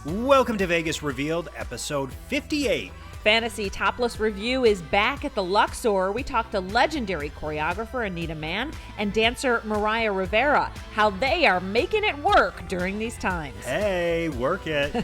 Welcome to Vegas Revealed, episode 58. Fantasy Topless Review is back at the Luxor. We talked to legendary choreographer Anita Mann and dancer Mariah Rivera, how they are making it work during these times. Hey, work it.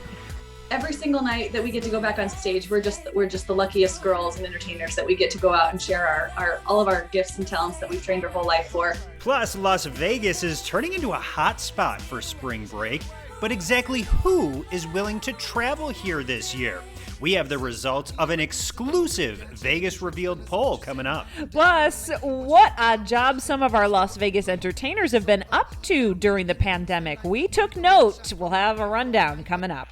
Every single night that we get to go back on stage, we're just the luckiest girls and entertainers that we get to go out and share our all of our gifts and talents that we've trained our whole life for. Plus, Las Vegas is turning into a hot spot for spring break. But exactly who is willing to travel here this year? We have the results of an exclusive Vegas Revealed poll coming up. Plus, what odd jobs some of our Las Vegas entertainers have been up to during the pandemic. We took note. We'll have a rundown coming up.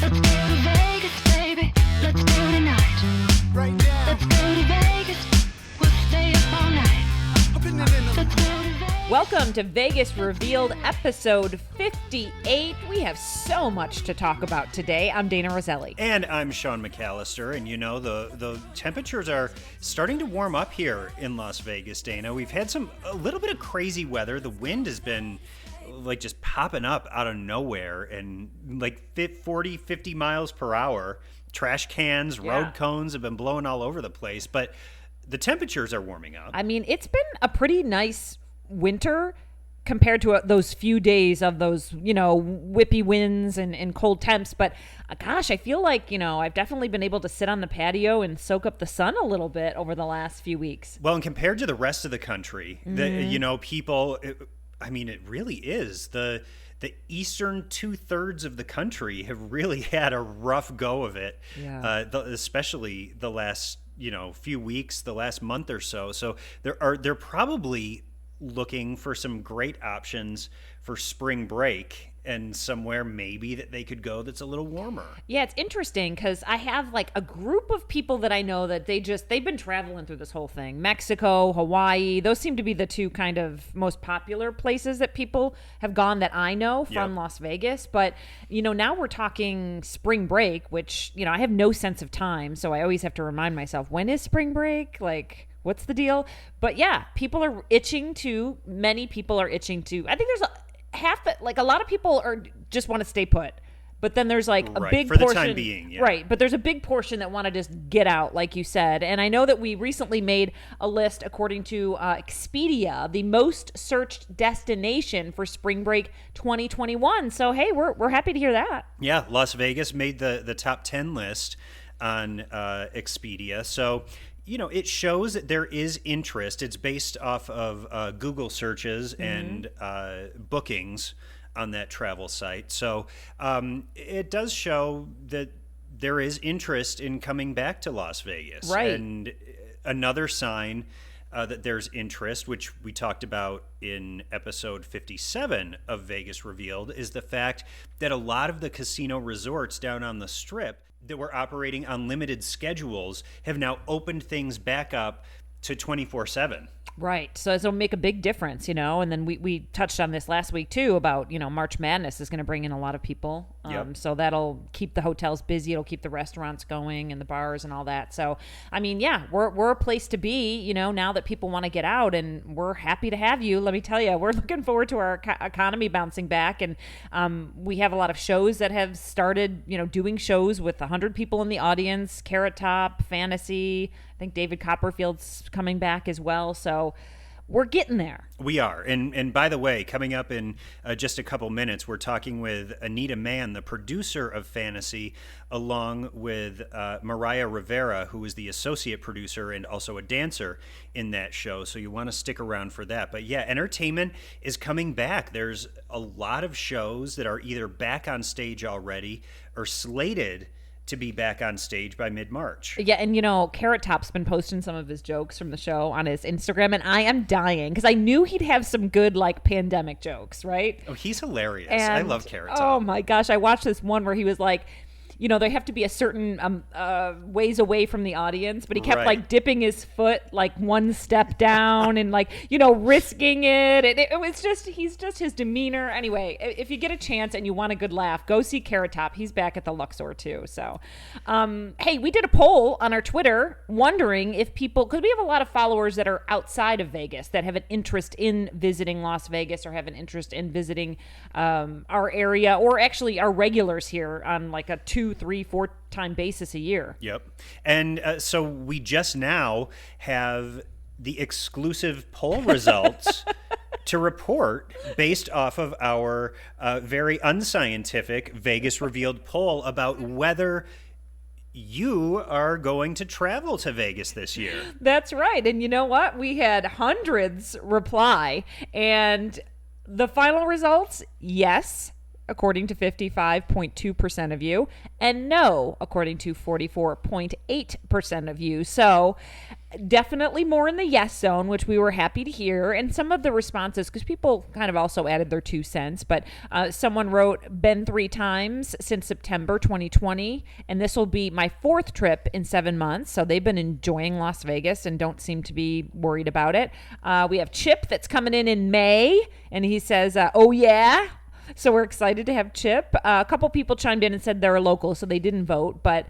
Let's go to Vegas, baby. Let's go tonight. Right now. Let's go to Vegas. We'll stay up all night. Let's go to Vegas. Welcome to Vegas Revealed, episode 58. We have so much to talk about today. I'm Dana Roselli. And I'm Sean McAllister. And you know, the temperatures are starting to warm up here in Las Vegas, Dana. We've had a little bit of crazy weather. The wind has been like just popping up out of nowhere and like 40, 50 miles per hour. Trash cans, road cones have been blowing all over the place. But the temperatures are warming up. I mean, it's been a pretty nice winter compared to those few days of those, whippy winds and cold temps. But gosh, I feel like, I've definitely been able to sit on the patio and soak up the sun a little bit over the last few weeks. Well, and compared to the rest of the country, people, it really is. The eastern 2/3 of the country have really had a rough go of it, especially the last few weeks, the last month or so. So they're probably looking for some great options for spring break and somewhere maybe that they could go that's a little warmer. Yeah, it's interesting because I have like a group of people that I know that they've been traveling through this whole thing. Mexico, Hawaii, those seem to be the two kind of most popular places that people have gone that I know from Las Vegas. But, now we're talking spring break, which, I have no sense of time. So I always have to remind myself, when is spring break? Like, what's the deal? But yeah, many people are itching to, I think there's a lot of people just want to stay put. But then there's like a big portion. For the time being, yeah. Right, but there's a big portion that want to just get out, like you said. And I know that we recently made a list, according to Expedia, the most searched destination for spring break 2021. So, hey, we're happy to hear that. Yeah, Las Vegas made the top 10 list on Expedia. So, it shows that there is interest. It's based off of Google searches and bookings on that travel site. So it does show that there is interest in coming back to Las Vegas. Right. And another sign that there's interest, which we talked about in episode 57 of Vegas Revealed, is the fact that a lot of the casino resorts down on the Strip that were operating on limited schedules have now opened things back up to 24/7. Right. So it'll make a big difference, and then we touched on this last week too about, March Madness is going to bring in a lot of people. So that'll keep the hotels busy. It'll keep the restaurants going and the bars and all that. So, we're a place to be, now that people want to get out, and we're happy to have you. Let me tell you, we're looking forward to our economy bouncing back. And we have a lot of shows that have started, doing shows with 100 people in the audience, Carrot Top, Fantasy. I think David Copperfield's coming back as well. So we're getting there. We are. And by the way, coming up in just a couple minutes, we're talking with Anita Mann, the producer of Fantasy, along with Mariah Rivera, who is the associate producer and also a dancer in that show. So you want to stick around for that. But yeah, entertainment is coming back. There's a lot of shows that are either back on stage already or slated to be back on stage by mid-March. Yeah, and Carrot Top's been posting some of his jokes from the show on his Instagram, and I am dying because I knew he'd have some good pandemic jokes, right? Oh, he's hilarious. I love Carrot Top. Oh my gosh, I watched this one where he was like, they have to be a certain ways away from the audience, but he kept Right. like dipping his foot like one step down and like, risking it. It was just, he's just his demeanor. Anyway, if you get a chance and you want a good laugh, go see Carrot Top. He's back at the Luxor too. So, hey, we did a poll on our Twitter wondering if people, because we have a lot of followers that are outside of Vegas that have an interest in visiting Las Vegas or have an interest in visiting our area, or actually our regulars here on like a 2, 3, 4 time basis a year. Yep. And so we just now have the exclusive poll results to report based off of our very unscientific Vegas Revealed poll about whether you are going to travel to Vegas this year. That's right. And you know what? We had hundreds reply, and the final results, yes, according to 55.2% of you, and no, according to 44.8% of you. So definitely more in the yes zone, which we were happy to hear. And some of the responses, because people kind of also added their 2 cents, but someone wrote, been 3 times since September 2020, and this will be my 4th trip in 7 months. So they've been enjoying Las Vegas and don't seem to be worried about it. We have Chip that's coming in May, and he says, oh yeah. So we're excited to have Chip. A couple people chimed in and said they're a local, so they didn't vote. But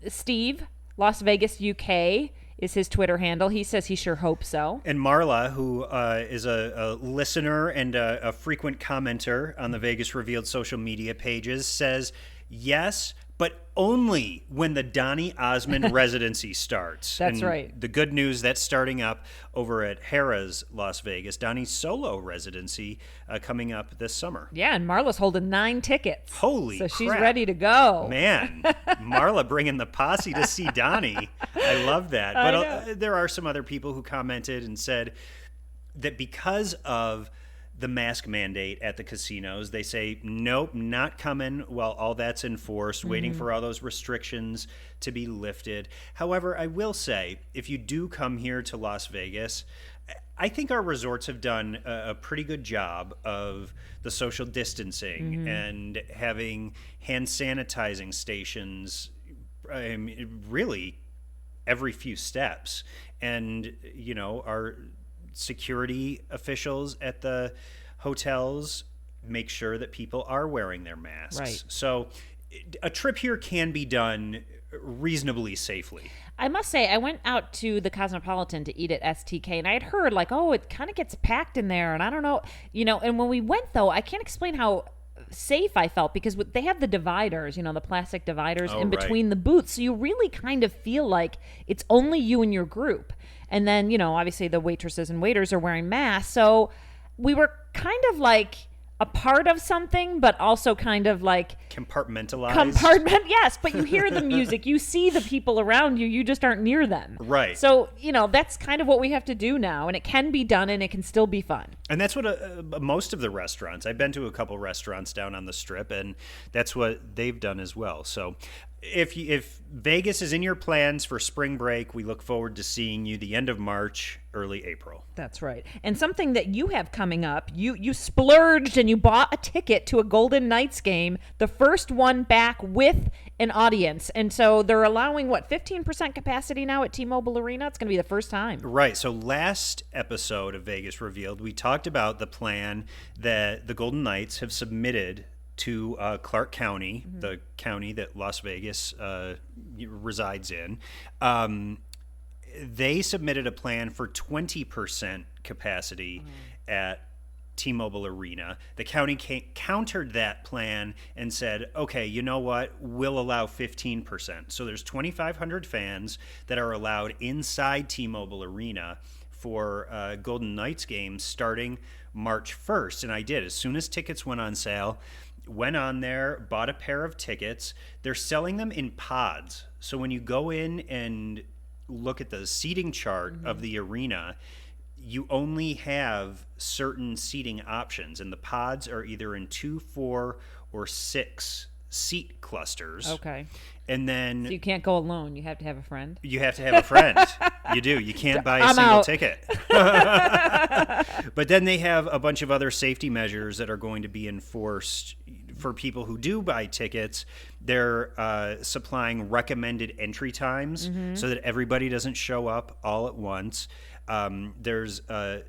Steve, Las Vegas, UK, is his Twitter handle. He says he sure hopes so. And Marla, who is a listener and a frequent commenter on the Vegas Revealed social media pages, says yes, but only when the Donny Osmond residency starts. That's and right. The good news, that's starting up over at Harrah's Las Vegas, Donny's solo residency coming up this summer. Yeah, and Marla's holding 9 tickets. Holy So she's crap. ready to go. Man, Marla bringing the posse to see Donnie. I love that. I But know. there are some other people who commented and said that because of the mask mandate at the casinos, they say, nope, not coming while all that's enforced, waiting for all those restrictions to be lifted. However, I will say, if you do come here to Las Vegas, I think our resorts have done a pretty good job of the social distancing and having hand sanitizing stations, really every few steps. And, our security officials at the hotels make sure that people are wearing their masks. Right. So a trip here can be done reasonably safely. I must say, I went out to the Cosmopolitan to eat at STK, and I had heard, like, oh, it kind of gets packed in there, and I don't know, and when we went, though, I can't explain how safe I felt, because they have the dividers, the plastic dividers in between the booths, so you really kind of feel like it's only you and your group. And then, obviously the waitresses and waiters are wearing masks, so we were kind of like a part of something, but also kind of like compartmentalized. Yes, but you hear the music, you see the people around you, you just aren't near them. Right. So, that's kind of what we have to do now, and it can be done, and it can still be fun. And that's what most of the restaurants, I've been to a couple restaurants down on the Strip, and that's what they've done as well. So if Vegas is in your plans for spring break, we look forward to seeing you the end of March, early April. That's right. And something that you have coming up, you splurged and you bought a ticket to a Golden Knights game, the first one back with an audience. And so they're allowing, 15% capacity now at T-Mobile Arena? It's going to be the first time. Right. So last episode of Vegas Revealed, we talked about the plan that the Golden Knights have submitted to Clark County, the county that Las Vegas resides in. They submitted a plan for 20% capacity at T-Mobile Arena. The county countered that plan and said, okay, you know what? We'll allow 15%. So there's 2,500 fans that are allowed inside T-Mobile Arena for Golden Knights games starting March 1st. And I did. As soon as tickets went on sale, went on there, bought a pair of tickets. They're selling them in pods. So when you go in and look at the seating chart of the arena, you only have certain seating options, and the pods are either in 2, 4, or 6 seat clusters. Okay. And then So you can't go alone. You have to have a friend. you have to have a friend. You do. You can't buy a I'm single out. ticket. But then they have a bunch of other safety measures that are going to be enforced for people who do buy tickets, they're supplying recommended entry times so that everybody doesn't show up all at once. There's a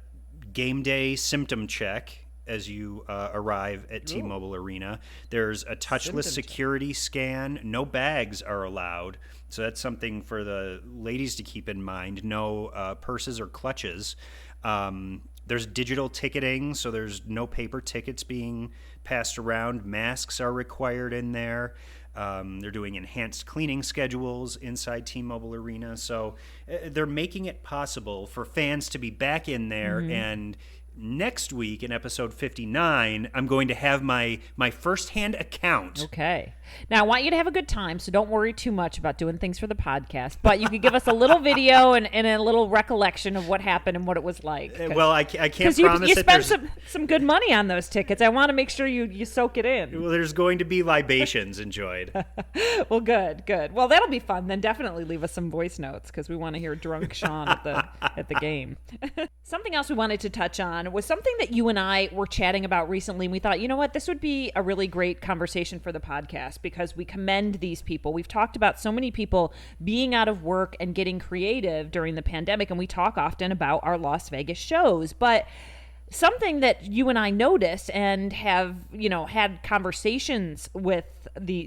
game day symptom check as you arrive at T-Mobile Arena. There's a touchless security scan. No bags are allowed. So that's something for the ladies to keep in mind. No purses or clutches. There's digital ticketing, so there's no paper tickets being passed around. Masks are required in there. They're doing enhanced cleaning schedules inside T-Mobile Arena. So they're making it possible for fans to be back in there. And next week in episode 59, I'm going to have my firsthand account. Okay. Now, I want you to have a good time, so don't worry too much about doing things for the podcast. But you could give us a little video and a little recollection of what happened and what it was like. Well, I can't promise you that spent some good money on those tickets. I want to make sure you soak it in. Well, there's going to be libations enjoyed. Well, good. Well, that'll be fun. Then definitely leave us some voice notes because we want to hear drunk Sean at the game. Something else we wanted to touch on was something that you and I were chatting about recently. And we thought, you know what, this would be a really great conversation for the podcast because we commend these people. We've talked about so many people being out of work and getting creative during the pandemic, and we talk often about our Las Vegas shows. But something that you and I noticed and have, had conversations with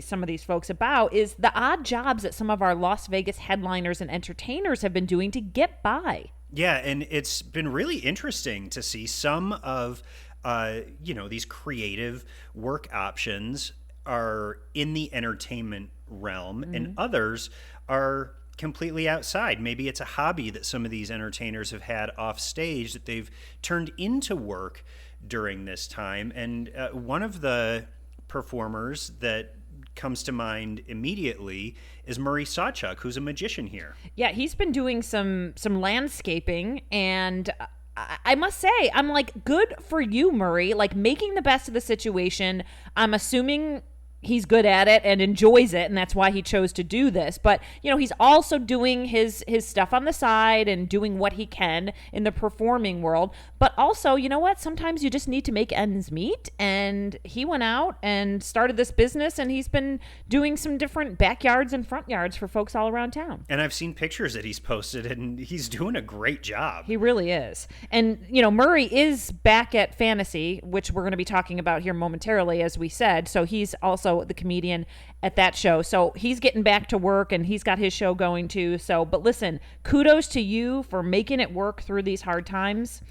some of these folks about is the odd jobs that some of our Las Vegas headliners and entertainers have been doing to get by. Yeah, and it's been really interesting to see some of, these creative work options are in the entertainment realm, and others are completely outside. Maybe it's a hobby that some of these entertainers have had off stage that they've turned into work during this time. And one of the performers that comes to mind immediately is Murray Sawchuk, who's a magician here. Yeah, he's been doing some landscaping, and I must say, I'm like, good for you, Murray. Like, making the best of the situation. I'm assuming he's good at it and enjoys it, and that's why he chose to do this. But, he's also doing his stuff on the side and doing what he can in the performing world. But also, you know what? Sometimes you just need to make ends meet. And he went out and started this business, and he's been doing some different backyards and front yards for folks all around town. And I've seen pictures that he's posted, and he's doing a great job. He really is. And, Murray is back at Fantasy, which we're going to be talking about here momentarily, as we said. So he's also the comedian at that show. So he's getting back to work, and he's got his show going too. But listen, kudos to you for making it work through these hard times.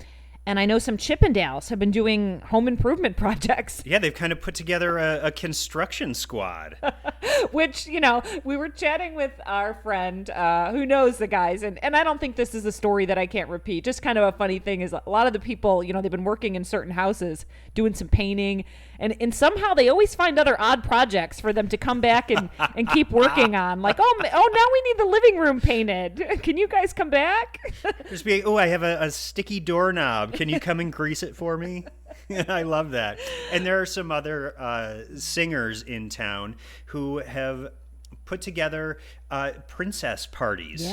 And I know some Chippendales have been doing home improvement projects. Yeah, they've kind of put together a construction squad. Which, we were chatting with our friend who knows the guys. And I don't think this is a story that I can't repeat. Just kind of a funny thing is a lot of the people, they've been working in certain houses doing some painting. And somehow they always find other odd projects for them to come back and keep working on. Like, now we need the living room painted. Can you guys come back? Just be, I have a sticky doorknob. Can you come and grease it for me? I love that. And there are some other singers in town who have put together princess parties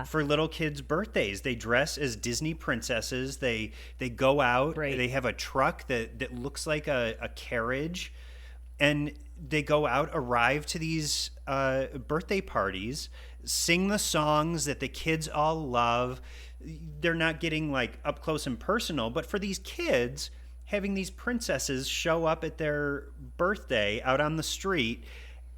for little kids' birthdays. They dress as Disney princesses. They go out. Right. They have a truck that looks like a carriage. And they go out, arrive to these birthday parties, sing the songs that the kids all love. They're not getting like up close and personal, but for these kids, having these princesses show up at their birthday out on the street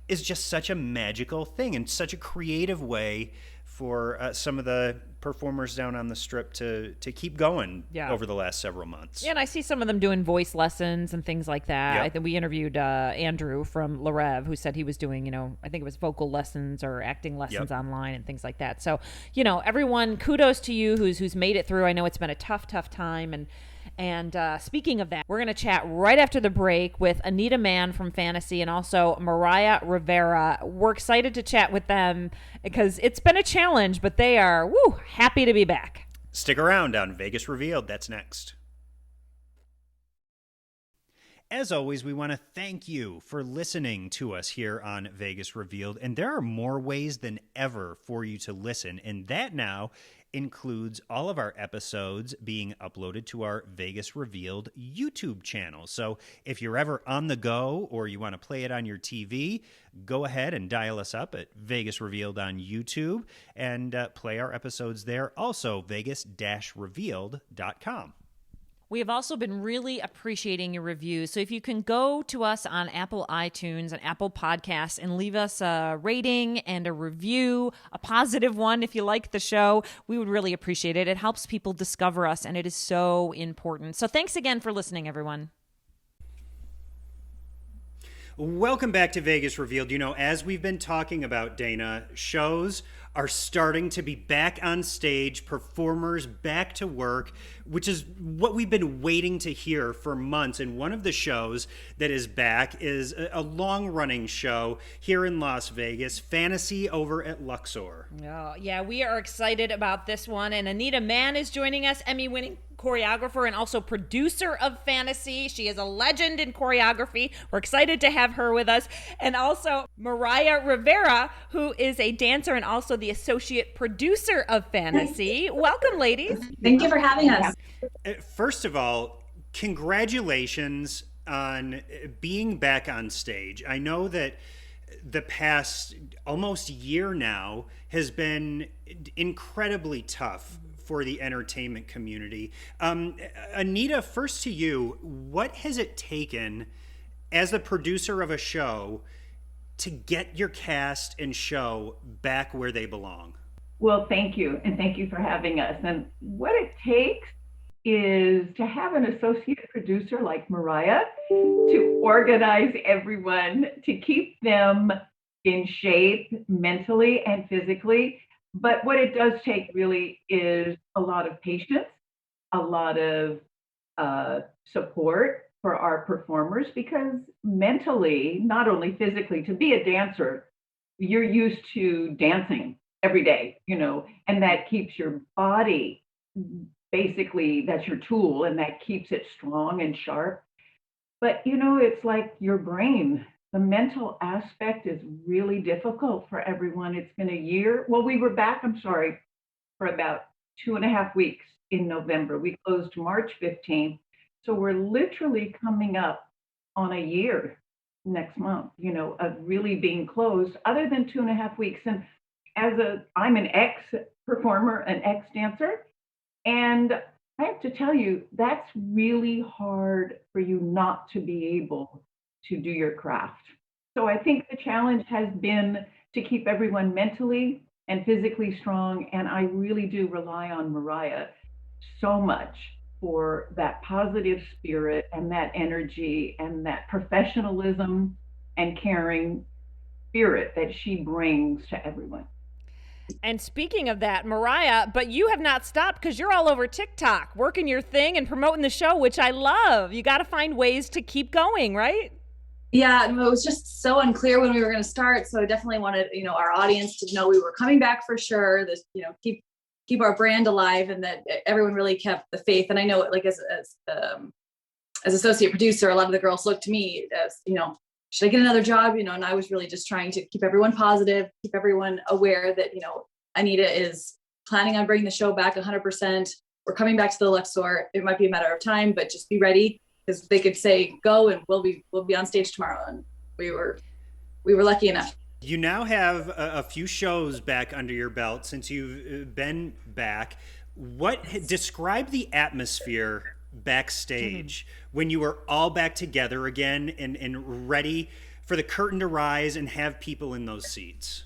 is just such a magical thing and such a creative way for some of the performers down on the Strip to keep going over the last several months. Yeah, and I see some of them doing voice lessons and things like that. Yep. I think we interviewed Andrew from La Rev, who said he was doing, I think it was vocal lessons or acting lessons online and things like that. So, everyone, kudos to you who's made it through. I know it's been a tough time, and speaking of that, we're going to chat right after the break with Anita Mann from Fantasy and also Mariah Rivera. We're excited to chat with them because it's been a challenge, but they are happy to be back. Stick around on Vegas Revealed. That's next. As always, we want to thank you for listening to us here on Vegas Revealed. And there are more ways than ever for you to listen. And that now includes all of our episodes being uploaded to our Vegas Revealed YouTube channel. So if you're ever on the go or you want to play it on your TV, go ahead and dial us up at Vegas Revealed on YouTube and play our episodes there. Also, vegas-revealed.com. We have also been really appreciating your reviews. So if you can go to us on Apple iTunes and Apple Podcasts and leave us a rating and a review, a positive one if you like the show, we would really appreciate it. It helps people discover us, and it is so important. So thanks again for listening, everyone. Welcome back to Vegas Revealed. You know, as we've been talking about, Dana, shows are starting to be back on stage, performers back to work, which is what we've been waiting to hear for months. And one of the shows that is back is a long-running show here in Las Vegas, Fantasy over at Luxor. Oh, yeah, we are excited about this one. And Anita Mann is joining us, Emmy-winning choreographer and also producer of Fantasy. She is a legend in choreography. We're excited to have her with us. And also Mariah Rivera, who is a dancer and also the associate producer of Fantasy. Welcome, ladies. Thank you for having us. First of all, congratulations on being back on stage. I know that the past almost year now has been incredibly tough for the entertainment community. Anita, first to you, what has it taken as the producer of a show to get your cast and show back where they belong? Well, thank you. And thank you for having us. And what it takes is to have an associate producer like Mariah to organize everyone, to keep them in shape mentally and physically. But what it does take really is a lot of patience, a lot of support for our performers, because mentally, not only physically, to be a dancer, you're used to dancing every day, you know, and that keeps your body, basically, that's your tool, and that keeps it strong and sharp. But, you know, it's like your brain. The mental aspect is really difficult for everyone. It's been a year. Well, we were back, for about 2.5 weeks in November. We closed March 15th. So we're literally coming up on a year next month, you know, of really being closed, other than 2.5 weeks. And I'm an ex-performer, an ex-dancer, and I have to tell you, that's really hard for you not to be able to do your craft. So I think the challenge has been to keep everyone mentally and physically strong. And I really do rely on Mariah so much for that positive spirit and that energy and that professionalism and caring spirit that she brings to everyone. And speaking of that, Mariah, but you have not stopped because you're all over TikTok, working your thing and promoting the show, which I love. You got to find ways to keep going, right? Yeah, it was just so unclear when we were going to start. So I definitely wanted, you know, our audience to know we were coming back for sure. This, you know, keep our brand alive, and that everyone really kept the faith. And I know, like as associate producer, a lot of the girls looked to me as, you know, should I get another job? You know, and I was really just trying to keep everyone positive, keep everyone aware that, you know, Anita is planning on bringing the show back 100%. We're coming back to the Luxor. It might be a matter of time, but just be ready, because they could say go and we'll be on stage tomorrow. And we were lucky enough. You now have a few shows back under your belt since you've been back. Describe the atmosphere backstage when you were all back together again and ready for the curtain to rise and have people in those seats?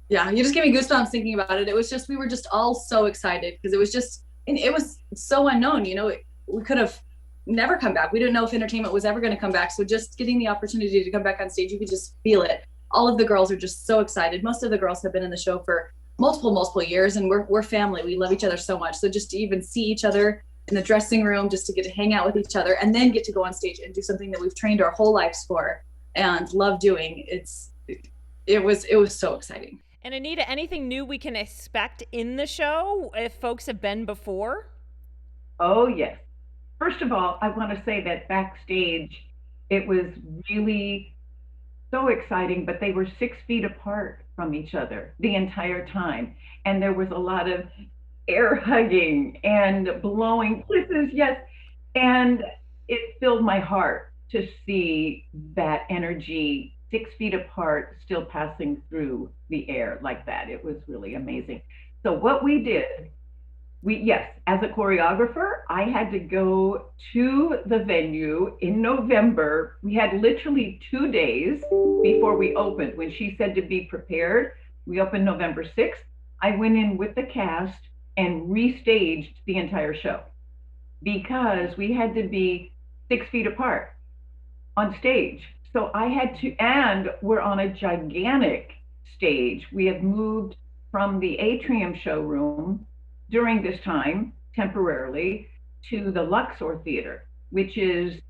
Yeah, you just gave me goosebumps thinking about it. It was just, we were just all so excited because it was so unknown, you know. We could have never come back. We didn't know if entertainment was ever going to come back. So just getting the opportunity to come back on stage, you could just feel it. All of the girls are just so excited. Most of the girls have been in the show for multiple years, and we're family. We love each other so much. So just to even see each other in the dressing room, just to get to hang out with each other, and then get to go on stage and do something that we've trained our whole lives for and love doing. It was so exciting. And Anita, anything new we can expect in the show if folks have been before? Oh, yes. First of all, I want to say that backstage, it was really so exciting, but they were 6 feet apart from each other the entire time. And there was a lot of air hugging and blowing kisses, yes. And it filled my heart to see that energy 6 feet apart, still passing through the air like that. It was really amazing. So what we did, yes, as a choreographer, I had to go to the venue in November. We had literally 2 days before we opened. When she said to be prepared, we opened November 6th. I went in with the cast and restaged the entire show because we had to be 6 feet apart on stage. So I had to, and we're on a gigantic stage. We have moved from the atrium showroom during this time temporarily to the Luxor Theater, which is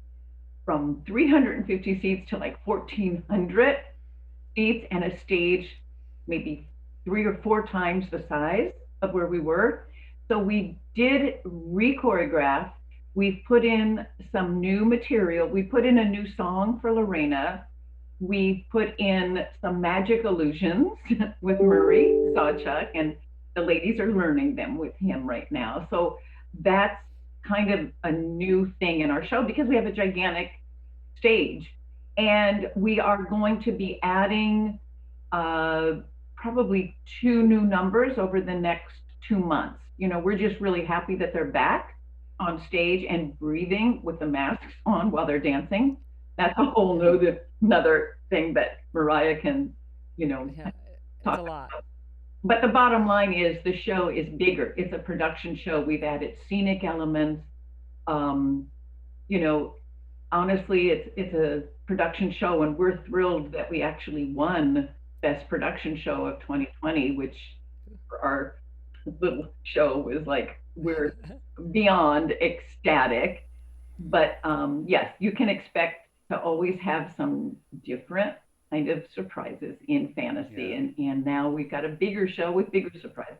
from 350 seats to like 1,400 seats and a stage maybe 3 or 4 times the size of where we were. So we did re-choreograph. We've put in some new material. We put in a new song for Lorena. We put in some magic illusions with Murray, Sacha, and the ladies are learning them with him right now. So that's kind of a new thing in our show because we have a gigantic stage. And we are going to be adding probably 2 new numbers over the next 2 months. You know, we're just really happy that they're back on stage and breathing with the masks on while they're dancing. That's a whole another thing that Mariah can, Yeah, it's talk a lot. about. But the bottom line is the show is bigger. It's a production show. We've added scenic elements. You know, honestly, it's a production show, and we're thrilled that we actually won Best Production Show of 2020, which for our little show was like, we're beyond ecstatic. But yes, you can expect to always have some different kind of surprises in fantasy. And now we've got a bigger show with bigger surprises.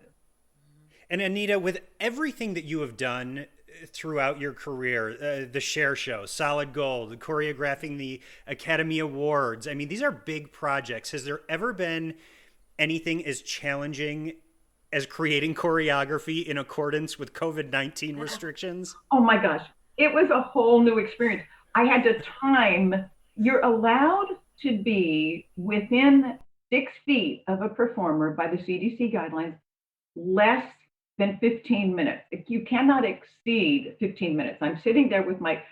And Anita, with everything that you have done throughout your career, the Cher Show, Solid Gold, choreographing the Academy Awards, I mean, these are big projects. Has there ever been anything as challenging as creating choreography in accordance with COVID-19 restrictions? Oh my gosh, it was a whole new experience. I had to time, you're allowed to be within 6 feet of a performer by the CDC guidelines, less than 15 minutes. You cannot exceed 15 minutes. I'm sitting there with my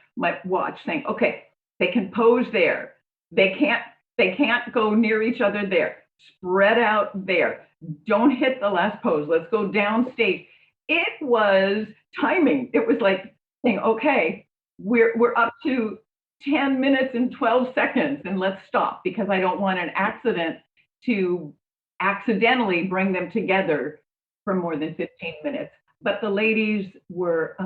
watch saying, okay, they can pose there. They can't go near each other there. Spread out there. Don't hit the last pose. Let's go downstage. It was timing. It was like saying, okay, we're up to 10 minutes and 12 seconds and let's stop because I don't want an accident to accidentally bring them together for more than 15 minutes. But the ladies were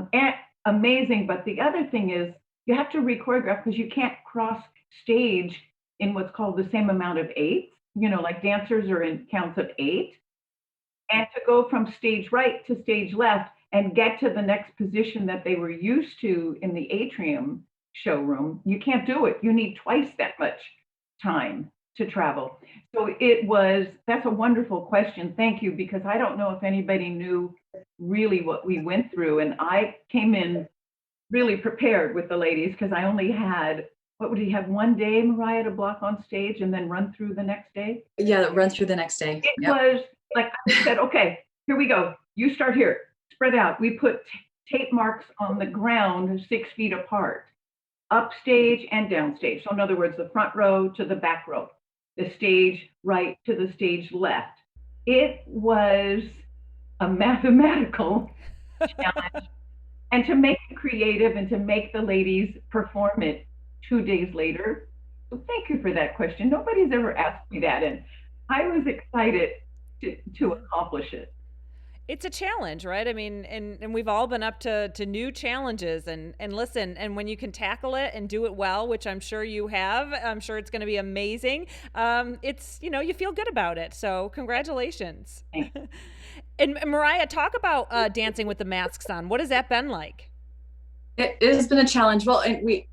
amazing. But the other thing is you have to re-choreograph because you can't cross stage in what's called the same amount of 8. You know, like dancers are in counts of 8. And to go from stage right to stage left and get to the next position that they were used to in the atrium showroom, you can't do it. You need twice that much time to travel. So that's a wonderful question. Thank you, because I don't know if anybody knew really what we went through. And I came in really prepared with the ladies because I only had, what would you have, 1 day, Mariah, to block on stage and then run through the next day? Yeah, run through the next day. It was like, I said, okay, here we go. You start here, spread out. We put tape marks on the ground 6 feet apart, upstage and downstage. So in other words, the front row to the back row, the stage right to the stage left. It was a mathematical challenge. And to make it creative and to make the ladies perform it 2 days later. So thank you for that question. Nobody's ever asked me that. And I was excited to accomplish it. It's a challenge, right? I mean, and we've all been up to new challenges and listen, and when you can tackle it and do it well, which I'm sure you have, I'm sure it's going to be amazing. It's, you feel good about it. So congratulations. And Mariah, talk about dancing with the masks on. What has that been like? It has been a challenge. Well, and we've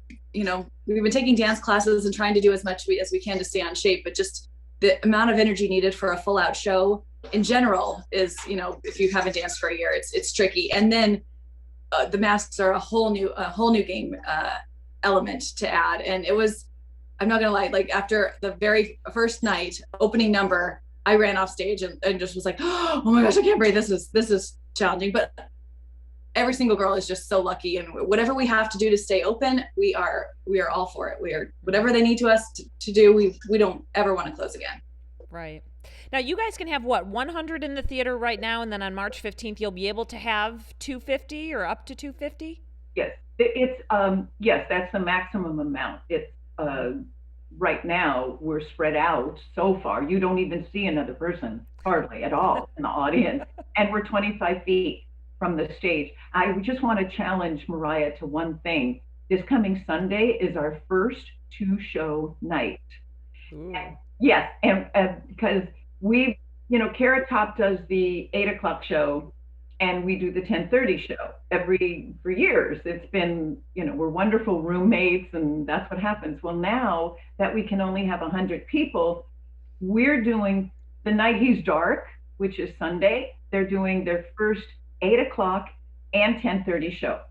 been taking dance classes and trying to do as much as we can to stay on shape, but just the amount of energy needed for a full out show in general is, if you haven't danced for a year, it's tricky. And then the masks are a whole new game element to add. And it was, I'm not gonna lie, like after the very first night opening number, I ran off stage and just was like, oh my gosh, I can't breathe. This is challenging. But every single girl is just so lucky, and whatever we have to do to stay open, we are all for it. We are, whatever they need to us to do, we don't ever want to close again. Right. Now, you guys can have, 100 in the theater right now, and then on March 15th, you'll be able to have 250 or up to 250? Yes, it's yes, that's the maximum amount. It's right now we're spread out so far. You don't even see another person hardly at all in the audience, and we're 25 feet from the stage. I just want to challenge Mariah to one thing. This coming Sunday is our first 2-show night. And, yes, and because we, Carrot Top does the 8 o'clock show, and we do the 10:30 show for years. It's been, we're wonderful roommates, and that's what happens. Well, now that we can only have 100 people, we're doing the Night He's Dark, which is Sunday. They're doing their first 8 o'clock and 10:30 show.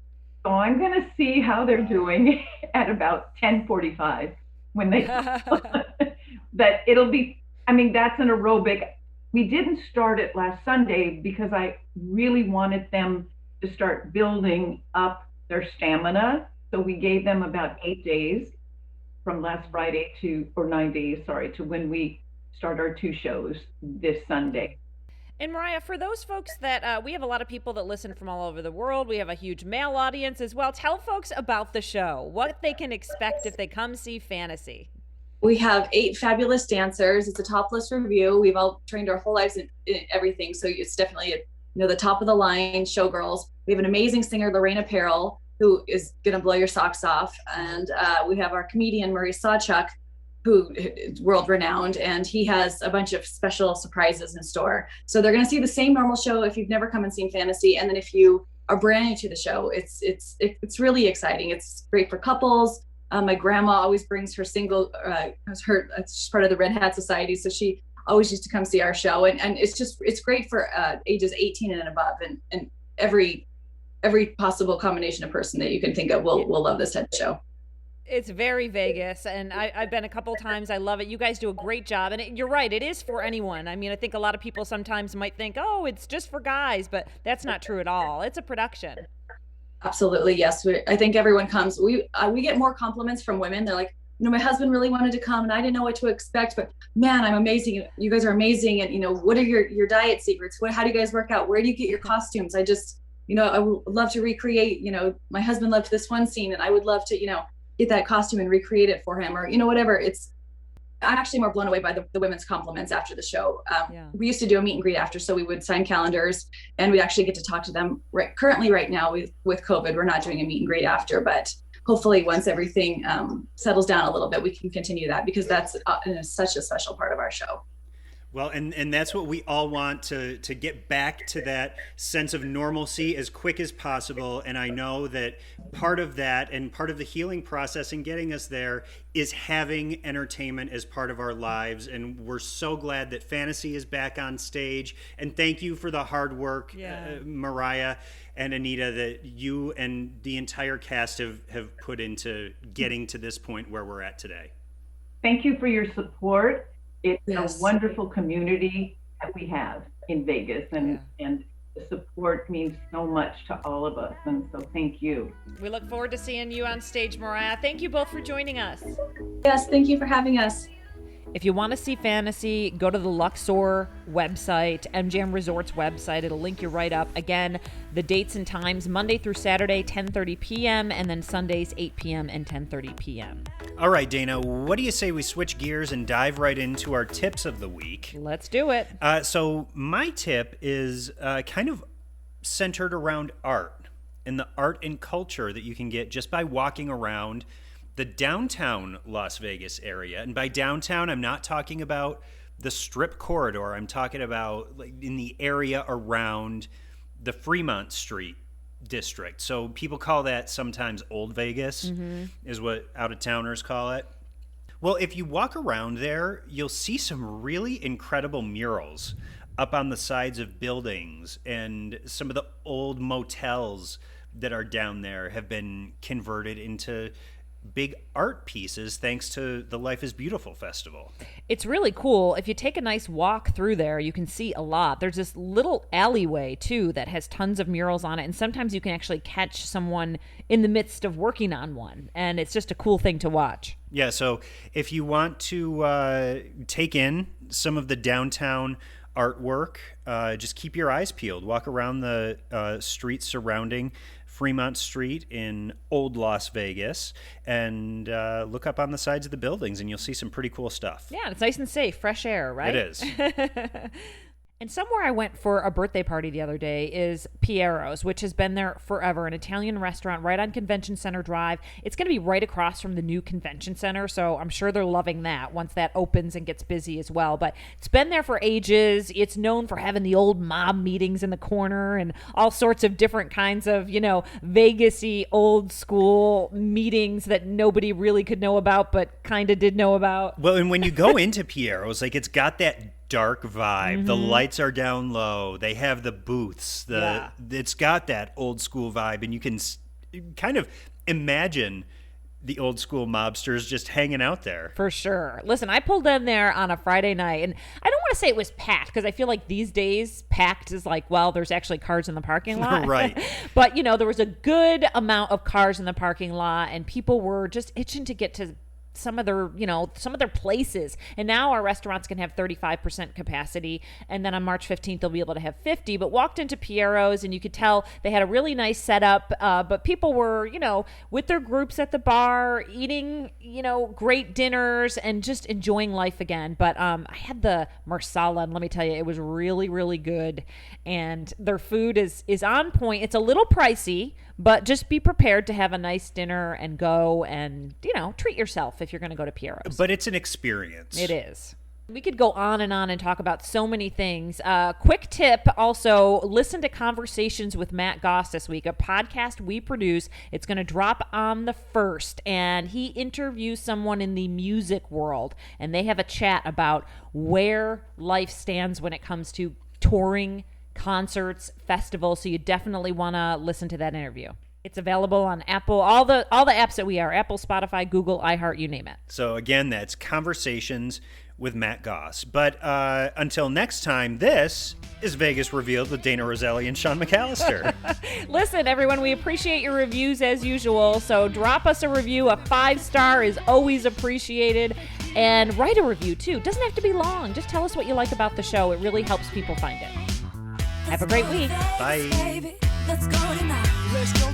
So I'm going to see how they're doing at about 10:45 when they that it'll be, that's an aerobic. We didn't start it last Sunday because I really wanted them to start building up their stamina. So we gave them about 8 days from last Friday or 9 days, to when we start our 2 shows this Sunday. And Mariah, for those folks that we have a lot of people that listen from all over the world, we have a huge male audience as well. Tell folks about the show, what they can expect if they come see Fantasy. We have 8 fabulous dancers. It's a topless review. We've all trained our whole lives in everything. So it's definitely, the top of the line showgirls. We have an amazing singer, Lorraine Apparel, who is going to blow your socks off. And we have our comedian, Sacha, who is world renowned, and he has a bunch of special surprises in store. So they're going to see the same normal show if you've never come and seen Fantasy. And then if you are brand new to the show, it's really exciting. It's great for couples. My grandma always brings her single, she's part of the Red Hat Society. So she always used to come see our show. And it's great for ages 18 and above. And every possible combination of person that you can think of will love this type of show. It's very Vegas, and I've been a couple times. I love it. You guys do a great job. And you're right, it is for anyone. I think a lot of people sometimes might think, oh, it's just for guys, but that's not true at all. It's a production. Absolutely, yes. I think everyone comes. We get more compliments from women. They're like, my husband really wanted to come, and I didn't know what to expect, but man, I'm amazing. You guys are amazing. And, what are your diet secrets? How do you guys work out? Where do you get your costumes? I just, I would love to recreate, my husband loved this one scene, and I would love to, get that costume and recreate it for him, or whatever. I'm actually more blown away by the women's compliments after the show. We used to do a meet and greet after, so we would sign calendars, and we'd actually get to talk to them. Currently right now with COVID, we're not doing a meet and greet after, but hopefully once everything settles down a little bit, we can continue that, because that's such a special part of our show. Well, and that's what we all want, to get back to that sense of normalcy as quick as possible. And I know that part of that and part of the healing process in getting us there is having entertainment as part of our lives. And we're so glad that Fantasy is back on stage. And thank you for the hard work, Mariah and Anita, that you and the entire cast have put into getting to this point where we're at today. Thank you for your support. It's a wonderful community that we have in Vegas, and the support means so much to all of us, and so thank you. We look forward to seeing you on stage, Mariah. Thank you both for joining us. Yes, thank you for having us. If you want to see Fantasy, go to the Luxor website, MGM Resorts website. It'll link you right up. Again, the dates and times, Monday through Saturday, 10:30 p.m., and then Sundays, 8 p.m. and 10:30 p.m. All right, Dana, what do you say we switch gears and dive right into our tips of the week? Let's do it. So my tip is kind of centered around art and the art and culture that you can get just by walking around the downtown Las Vegas area. And by downtown, I'm not talking about the Strip corridor. I'm talking about in the area around the Fremont Street district. So people call that sometimes Old Vegas, is what out-of-towners call it. Well, if you walk around there, you'll see some really incredible murals up on the sides of buildings, and some of the old motels that are down there have been converted into big art pieces thanks to the Life is Beautiful festival. It's really cool. If you take a nice walk through there, you can see a lot. There's this little alleyway, too, that has tons of murals on it. And sometimes you can actually catch someone in the midst of working on one. And it's just a cool thing to watch. Yeah, so if you want to take in some of the downtown artwork, just keep your eyes peeled. Walk around the streets surrounding Fremont Street in Old Las Vegas and look up on the sides of the buildings, and you'll see some pretty cool stuff. Yeah, it's nice and safe, fresh air, right? It is. And somewhere I went for a birthday party the other day is Piero's, which has been there forever, an Italian restaurant right on Convention Center Drive. It's going to be right across from the new Convention Center, so I'm sure they're loving that once that opens and gets busy as well. But it's been there for ages. It's known for having the old mob meetings in the corner and all sorts of different kinds of, Vegas-y old school meetings that nobody really could know about but kind of did know about. Well, and when you go into Piero's, it's got that dark vibe. The lights are down low. They have the booths. It's got that old school vibe, and you can kind of imagine the old school mobsters just hanging out there. For sure. Listen, I pulled in there on a Friday night, and I don't want to say it was packed because I feel like these days packed is like, well, there's actually cars in the parking lot. Right. But, there was a good amount of cars in the parking lot, and people were just itching to get to some of their places. And now our restaurants can have 35% capacity. And then on March 15th, they'll be able to have 50. But walked into Piero's and you could tell they had a really nice setup. But people were, with their groups at the bar, eating, great dinners and just enjoying life again. But I had the marsala, and let me tell you, it was really, really good. And their food is on point. It's a little pricey, but just be prepared to have a nice dinner and go and, treat yourself if you're going to go to Piero's. But it's an experience. It is. We could go on and talk about so many things. Quick tip, also, listen to Conversations with Matt Goss this week, a podcast we produce. It's going to drop on the 1st, and he interviews someone in the music world, and they have a chat about where life stands when it comes to touring, concerts, festivals, so you definitely want to listen to that interview. It's available on Apple, all the apps that we are, Apple, Spotify, Google, iHeart, you name it. So again, that's Conversations with Matt Goss. But until next time, this is Vegas Revealed with Dana Roselli and Sean McAllister. Listen, everyone, we appreciate your reviews as usual. So drop us a review. A 5-star is always appreciated. And write a review, too. It doesn't have to be long. Just tell us what you like about the show. It really helps people find it. Have a great week. Bye. Let's go tonight. Let's go